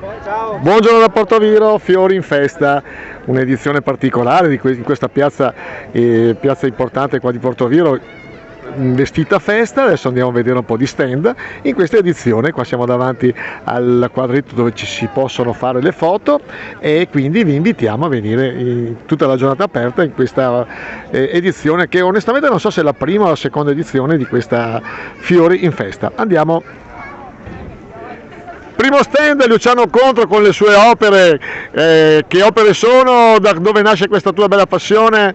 Buongiorno da Portoviro, Fiori in Festa, un'edizione particolare in questa piazza, piazza importante qua di Portoviro, vestita a festa. Adesso andiamo a vedere un po' di stand. In questa edizione qua siamo davanti al quadretto dove ci si possono fare le foto e quindi vi invitiamo a venire tutta la giornata aperta in questa edizione, che onestamente non so se è la prima o la seconda edizione di questa Fiori in Festa. Andiamo. Primo stand, Luciano Contro con le sue opere. Che opere sono? Da dove nasce questa tua bella passione?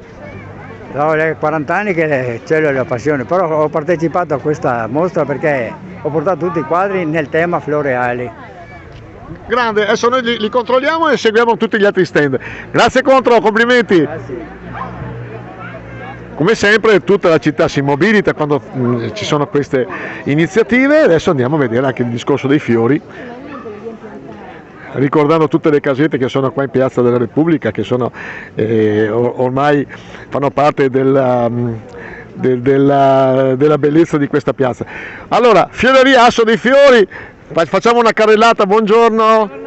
Sono 40 anni che c'è la passione, però ho partecipato a questa mostra perché ho portato tutti i quadri nel tema floreali. Grande, adesso noi li controlliamo e seguiamo tutti gli altri stand. Grazie Contro, complimenti. Grazie. Come sempre tutta la città si mobilita quando ci sono queste iniziative. Adesso andiamo a vedere anche il discorso dei fiori, ricordando tutte le casette che sono qua in Piazza della Repubblica, che sono ormai fanno parte della bellezza di questa piazza. Allora, Fioreria Asso dei Fiori, facciamo una carrellata, buongiorno.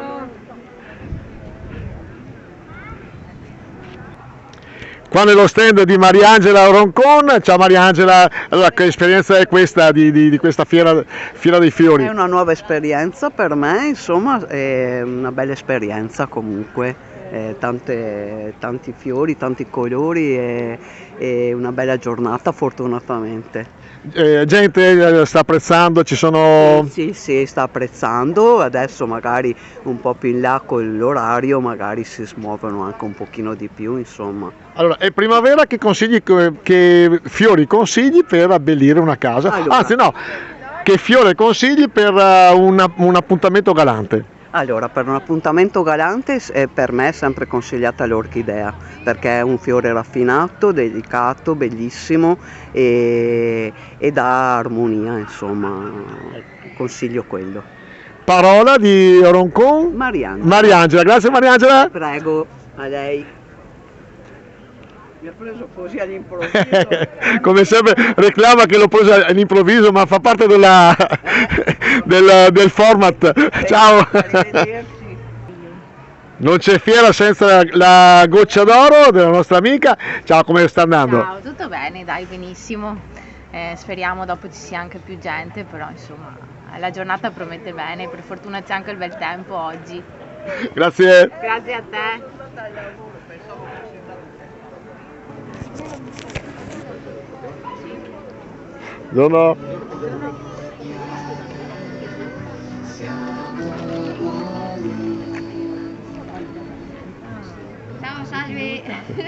Qua nello stand di Mariangela Roncon. Ciao Mariangela, allora, che esperienza è questa di questa fiera dei fiori? È una nuova esperienza per me, insomma, è una bella esperienza comunque, tanti fiori, tanti colori e una bella giornata fortunatamente. Gente sta apprezzando, ci sono... Sì, sta apprezzando, adesso magari un po' più in là con l'orario magari si smuovono anche un pochino di più, insomma. Allora, è primavera, che fiori consigli per abbellire una casa? Allora, Anzi no, che fiore consigli per un appuntamento galante? Allora, per un appuntamento galante per me è sempre consigliata l'orchidea, perché è un fiore raffinato, delicato, bellissimo e dà armonia, insomma, consiglio quello. Parola di Roncon? Mariangela, grazie Mariangela. Prego, a lei. Mi ha preso così all'improvviso. Come sempre reclama che l'ho preso all'improvviso, ma fa parte del format. Ciao. Arrivederci. Non c'è fiera senza la goccia d'oro della nostra amica. Ciao, come sta andando? Ciao, tutto bene, dai, benissimo. Speriamo dopo ci sia anche più gente, però insomma la giornata promette bene, per fortuna c'è anche il bel tempo oggi. Grazie. Grazie a te. No. Ciao, salve.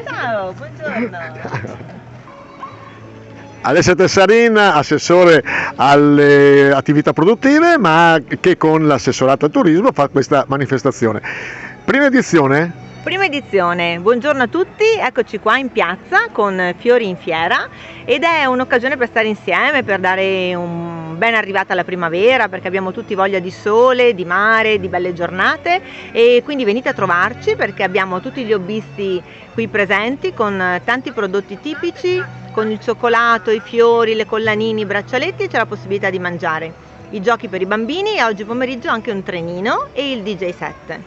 Ciao, buongiorno. Alessia Tessarin, assessore alle attività produttive, ma che con l'assessorato al turismo fa questa manifestazione. Prima edizione? Prima edizione, buongiorno a tutti, eccoci qua in piazza con Fiori in Fiera ed è un'occasione per stare insieme, per dare un ben arrivata alla primavera, perché abbiamo tutti voglia di sole, di mare, di belle giornate e quindi venite a trovarci perché abbiamo tutti gli hobbisti qui presenti con tanti prodotti tipici, con il cioccolato, i fiori, le collanini, i braccialetti e c'è la possibilità di mangiare. I giochi per i bambini e oggi pomeriggio anche un trenino e il DJ set.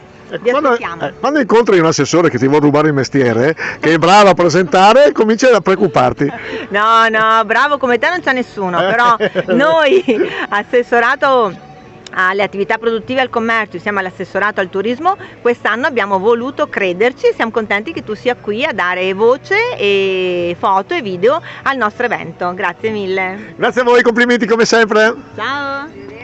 Quando incontri un assessore che ti vuole rubare il mestiere, che è bravo a presentare, cominci a preoccuparti. No, bravo come te non c'è nessuno, però noi, assessorato alle attività produttive e al commercio, siamo all'assessorato al turismo, quest'anno abbiamo voluto crederci e siamo contenti che tu sia qui a dare voce e foto e video al nostro evento. Grazie mille. Grazie a voi, complimenti come sempre. Ciao.